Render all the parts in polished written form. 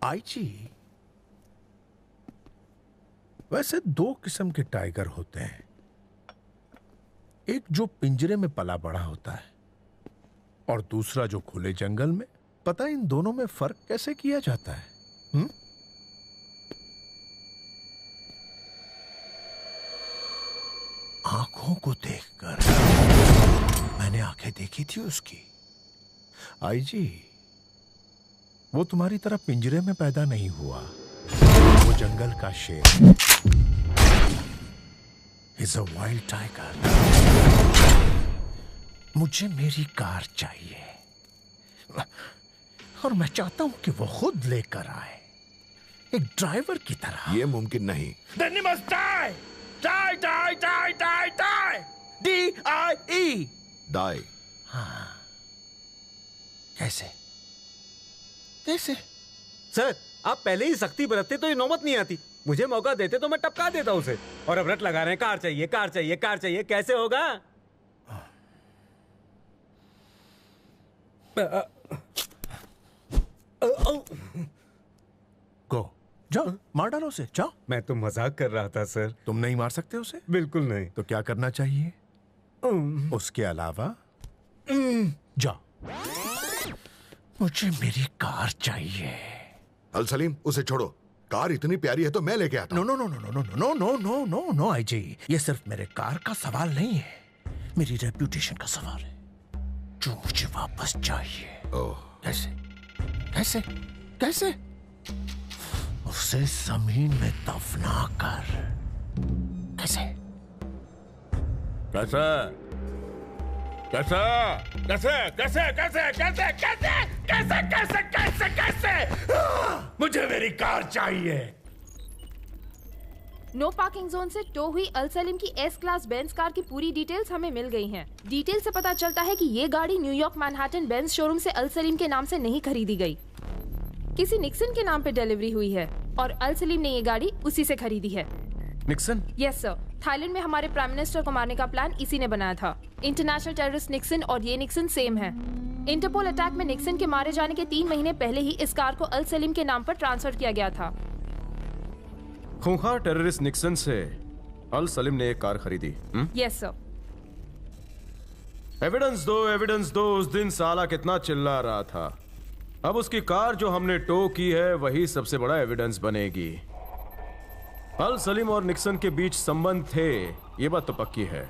IG, वैसे दो किस्म के टाइगर होते हैं, एक जो पिंजरे में पला बड़ा होता है और दूसरा जो खुले जंगल में। पता इन दोनों में फर्क कैसे किया जाता है? आंखों को देखकर। मैंने आंखें देखी थी उसकी। आईजी, वो तुम्हारी तरह पिंजरे में पैदा नहीं हुआ, वो जंगल का शेर। Is a wild tiger. मुझे मेरी कार चाहिए और मैं चाहता हूं कि वो खुद लेकर आए, एक ड्राइवर की तरह। ये मुमकिन नहीं। Then he must die! Die, die, die, die, die! D-I-E! Die. हाँ। कैसे? कैसे? सर, आप पहले ही सख्ती बरतते तो ये नौबत नहीं आती। मुझे मौका देते तो मैं टपका देता उसे। और अब रट लगा रहे हैं कार चाहिए, कार चाहिए, कार चाहिए। कैसे होगा? गो, जाओ, मार डालो उसे, जाओ। मैं तो मजाक कर रहा था सर। तुम नहीं मार सकते उसे? बिल्कुल नहीं। तो क्या करना चाहिए? उसके अलावा जाओ। मुझे मेरी कार चाहिए। अल सलीम, उसे छोड़ो। कार इतनी प्यारी है तो मैं लेके आता हूं। No no no no no no no no no no IG, ये सिर्फ मेरे कार का सवाल नहीं है, मेरी रेप्यूटेशन का सवाल है, जो मुझे वापस चाहिए। ओह, कैसे? कैसे? कैसे? उसे जमीन में दफना कर। कैसे? कैसे? कैसे? कैसे? कैसे? कैसे? कैसे? कैसे? कैसे? कैसे? कैसे? कैसे? मुझे मेरी कार चाहिए। नो पार्किंग जोन से टो हुई अल सलीम की एस क्लास बेंज कार की पूरी डिटेल्स हमें मिल गई हैं। डिटेल से पता चलता है कि ये गाड़ी न्यूयॉर्क मैनहट्टन बेंज शोरूम से अल सलीम के नाम से नहीं खरीदी गई, किसी निक्सन के नाम पे डिलीवरी हुई है और अल सलीम ने ये गाड़ी उसी से खरीदी है। निक्सन? यस सर, थाईलैंड में हमारे प्राइम मिनिस्टर को मारने का प्लान इसी ने बनाया था। इंटरनेशनल टेररिस्ट निक्सन और ये निक्सन सेम है। इंटरपोल अटैक में निक्सन के मारे जाने के 3 महीने पहले ही इस कार को अल सलीम के नाम पर ट्रांसफर किया गया था। खूंखार टेररिस्ट निक्सन से अल सलीम ने एक कार खरीदी। Yes sir. एविडेंस दो, एविडेंस दो। उस दिन साला कितना चिल्ला रहा था। अब उसकी कार जो हमने टो की है वही सबसे बड़ा एविडेंस बनेगी। अल सलीम और निक्सन के बीच संबंध थे, ये बात तो पक्की है।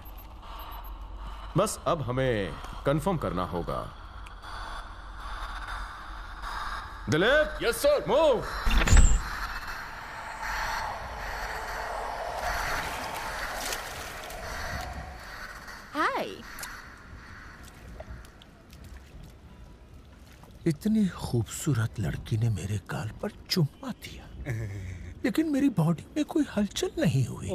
बस अब हमें कंफर्म करना होगा। Dilip? Yes sir. Move. Hi. इतनी खूबसूरत लड़की ने मेरे गाल पर चुम्मा दिया, लेकिन मेरी बॉडी में कोई हलचल नहीं हुई।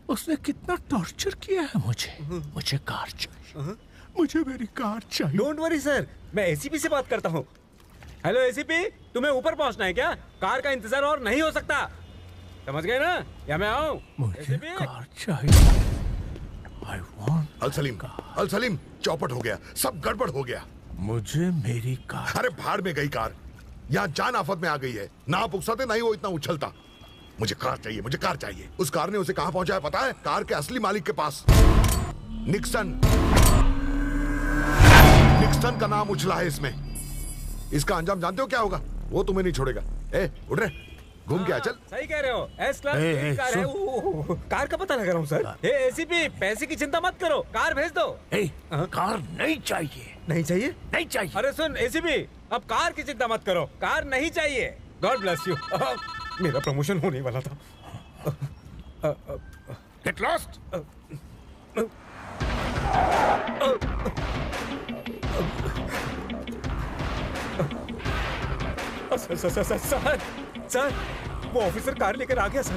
उसने कितना टॉर्चर किया है मुझे। मुझे कार चाहिए, मुझे मेरी कार चाहिए। डोंट वरी सर, मैं एसीपी से बात करता हूँ। हेलो एसीपी, तुम्हें ऊपर पहुंचना है क्या? कार का इंतजार और नहीं हो सकता, समझ गए ना? या मैं आऊं? मुझे कार चाहिए। I want अल सलीम, चौपट हो गया, सब गड़बड़ हो गया। मुझे मेरी कार। अरे भाड़ में गई कार, यहाँ जान आफत में आ गई है। ना आप उकसाते ना ही वो इतना उछलता। मुझे कार चाहिए, मुझे कार चाहिए। उस कार ने उसे कहाँ पहुंचाया पता है? कार के असली मालिक के पास। निक्सन। निक्सन का नाम उछला है इसमें। इसका अंजाम जानते हो क्या होगा? वो तुम्हें नहीं छोड़ेगा। उठ रहे, घूम के आ चल। सही कह रहे हो, एस क्लास कार है। कार का पता लगा रहा हूँ सर। एसीपी, पैसे की चिंता मत करो, कार भेज दो। कार नहीं चाहिए। नहीं चाहिए? नहीं चाहिए। अरे सुन एसीपी, अब कार की चिंता मत करो, कार नहीं चाहिए। God bless you. मेरा प्रमोशन होने वाला था। Get lost. सर, वो ऑफिसर कार लेकर आ गया सर।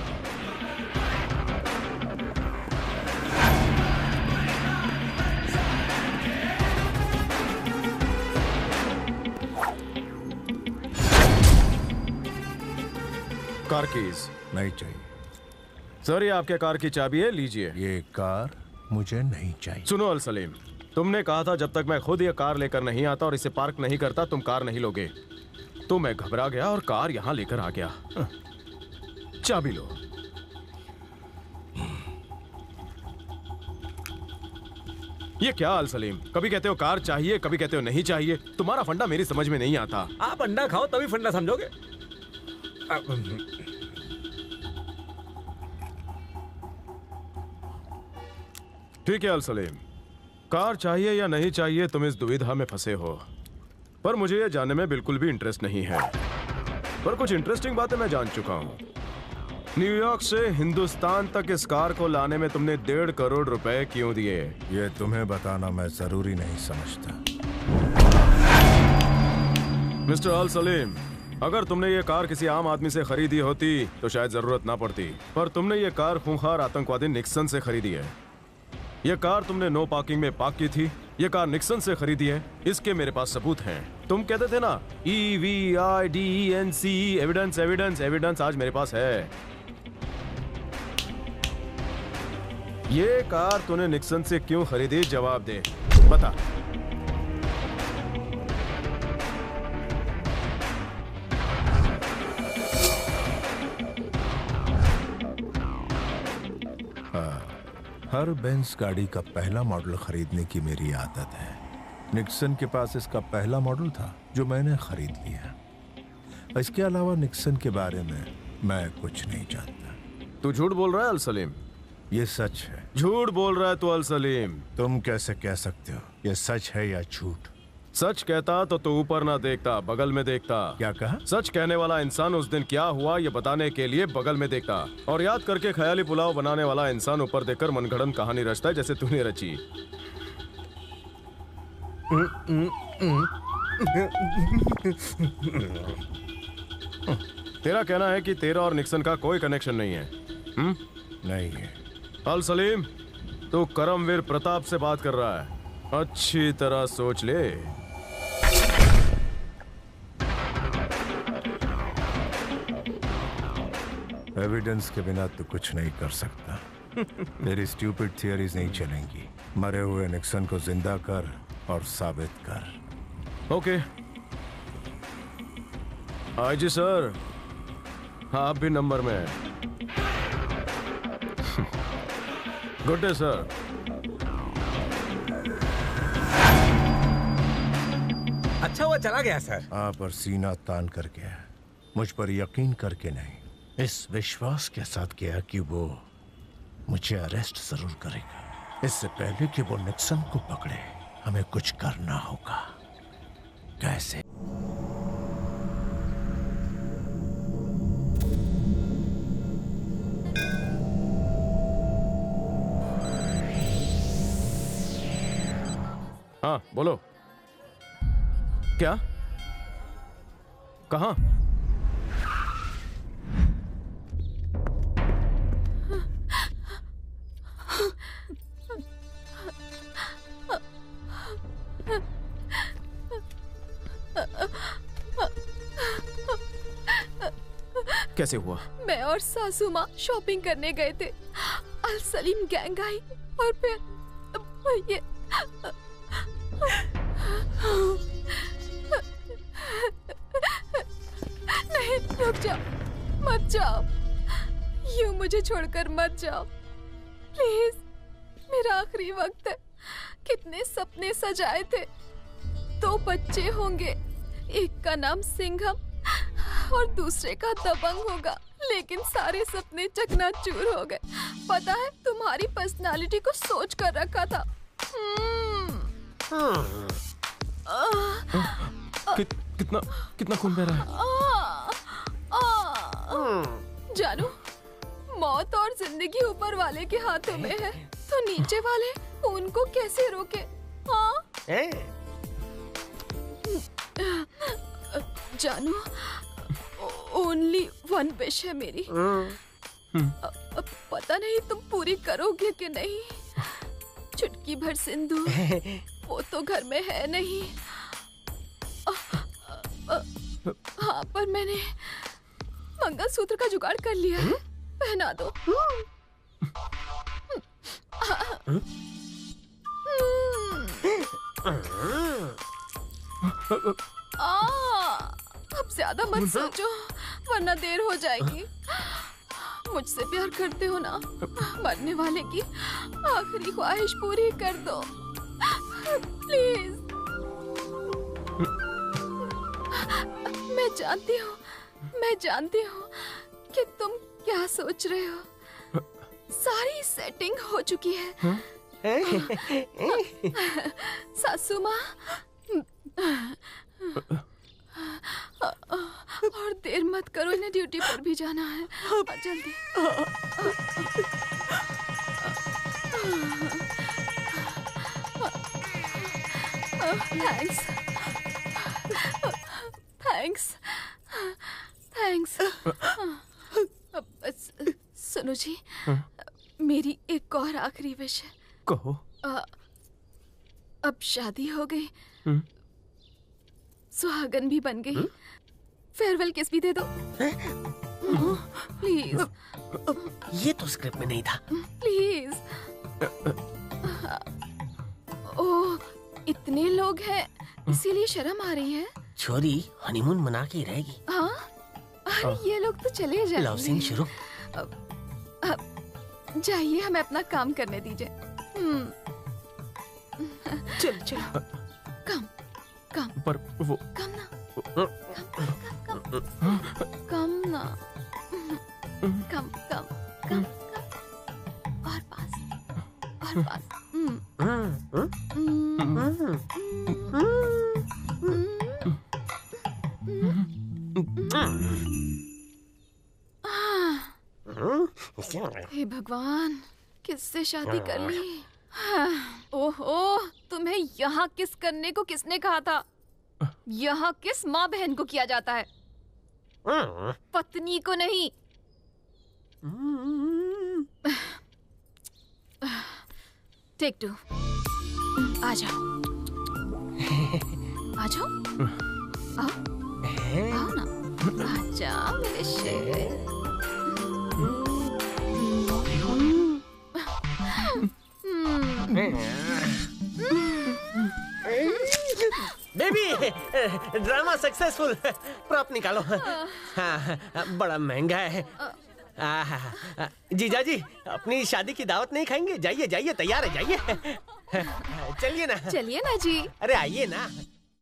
कार कीज नहीं चाहिए। सर, ये आपके कार की चाबी है, लीजिए। ये कार मुझे नहीं चाहिए। सुनो अल सलीम, तुमने कहा था जब तक मैं खुद ये कार लेकर नहीं आता और इसे पार्क नहीं करता तुम कार नहीं लोगे। तो मैं घबरा गया और कार यहां लेकर आ गया। चाबी लो। ये क्या अल सलीम, कभी कहते हो कार चाहिए, कभी कहते हो नहीं चाहिए। तुम्हारा फंडा मेरी समझ में नहीं आता। आप अंडा खाओ तभी फंडा समझोगे। ठीक है अल सलीम, कार चाहिए या नहीं चाहिए, तुम इस दुविधा में फंसे हो। पर मुझे यह जानने में बिल्कुल भी इंटरेस्ट नहीं है। पर कुछ इंटरेस्टिंग बातें मैं जान चुका हूं। न्यूयॉर्क से हिंदुस्तान तक इस कार को लाने में तुमने 1.5 करोड़ रुपए क्यों दिए? ये तुम्हें बताना मैं जरूरी नहीं समझता। मिस्टर अल सलीम, अगर तुमने ये कार किसी आम आदमी से खरीदी होती तो शायद जरूरत ना पड़ती, पर तुमने ये कार खूंखार आतंकवादी निक्सन से खरीदी है। ये कार तुमने नो पार्किंग में पार्क की थी। ये कार निक्सन से खरीदी है, इसके मेरे पास सबूत हैं। तुम कहते थे ना EVIDENCE, एविडेंस एविडेंस एविडेंस, आज मेरे पास है। ये कार तूने निक्सन से क्यों खरीदी? जवाब दे, बता। हर बेंस गाड़ी का पहला मॉडल खरीदने की मेरी आदत है। निक्सन के पास इसका पहला मॉडल था जो मैंने खरीद लिया। इसके अलावा निक्सन के बारे में मैं कुछ नहीं जानता। तू झूठ बोल रहा है अल सलीम? ये सच है। झूठ बोल रहा है तू अल सलीम। तुम कैसे कह सकते हो ये सच है या झूठ? सच कहता तो तू ऊपर ना देखता, बगल में देखता। क्या कहा? सच कहने वाला इंसान उस दिन क्या हुआ ये बताने के लिए बगल में देखता, और याद करके ख्याली पुलाव बनाने वाला इंसान ऊपर देखकर मनगढ़ंत कहानी रचता है जैसे तूने रची। तेरा कहना है कि तेरा और निक्सन का कोई कनेक्शन नहीं है? नहीं है। अल सलीम, तू करमवीर प्रताप से बात कर रहा है। अच्छी तरह सोच ले। एविडेंस के बिना तो कुछ नहीं कर सकता। तेरी स्टूपिड थियरीज नहीं चलेंगी। मरे हुए निक्सन को जिंदा कर और साबित कर। ओके आईजी सर, आप भी नंबर में हैं। Good day sir. अच्छा हुआ चला गया सर। आप पर सीना तान कर गया, मुझ पर यकीन करके नहीं, इस विश्वास के साथ किया कि वो मुझे अरेस्ट जरूर करेगा। इससे पहले कि वो निक्सन को पकड़े हमें कुछ करना होगा। कैसे? हाँ बोलो। क्या? कहाँ? कैसे हुआ? मैं और सासू माँ शॉपिंग करने गए थे। अल सलीम गैंग आई और फिर ये नहीं, रुक जाओ, मत जाओ, यूं मुझे छोड़कर मत जाओ प्लीज। मेरा आखिरी वक्त है। कितने सपने सजाए थे। 2 बच्चे होंगे, एक का नाम सिंघम और दूसरे का दबंग होगा, लेकिन सारे सपने चकनाचूर हो गए। पता है, तुम्हारी पर्सनालिटी को सोच कर रखा था। कितना खून बह रहा है? जानू, मौत और जिंदगी ऊपर वाले के हाथों में है, तो नीचे वाले उनको कैसे रोके? हाँ जानू, ओनली 1 विश है मेरी। पता नहीं तुम पूरी करोगे कि नहीं। चुटकी भर सिंदूर वो तो घर में है नहीं। हाँ, पर मैंने मंगलसूत्र का जुगाड़ कर लिया है। पहना दो। अब ज्यादा मत सोचो वरना देर हो जाएगी। मुझसे प्यार करते हो ना? मरने वाले की आखिरी ख्वाहिश पूरी कर दो प्लीज। मैं जानती हूँ कि तुम क्या सोच रहे हो। सारी सेटिंग हो चुकी है। सासू माँ, और देर मत करो, इन्हें ड्यूटी पर भी जाना है। जल्दी। थैंक्स। सुनो जी, मेरी एक और आखिरी विश है। कहो। अब शादी हो गई, सुहागन भी बन गई, फेयरवेल किस भी दे दो प्लीज। ये तो स्क्रिप्ट में नहीं था। प्लीज। ओह, इतने लोग हैं इसीलिए शर्म आ रही है। छोरी हनीमून मना के ही रहेगी। हाँ, अरे ये लोग तो चले जाएंगे। लव सीन शुरू। जाइए, हमें अपना काम करने दीजिए। चल। कम पर वो कम ना। कम। और पास। हे भगवान, किससे शादी कर ली? ओहो, तुम्हें यहाँ किस करने को किसने कहा था? यहाँ किस माँ बहन को किया जाता है, पत्नी को नहीं। टेक 2। आ जाओ। आओ ना। आजा मेरे शेर। Baby, drama successful. प्रॉप निकालो। हाँ, बड़ा महंगा है। जीजा जी, अपनी शादी की दावत नहीं खाएंगे? जाइए, तैयार है, जाइए। चलिए ना जी। अरे आइए ना।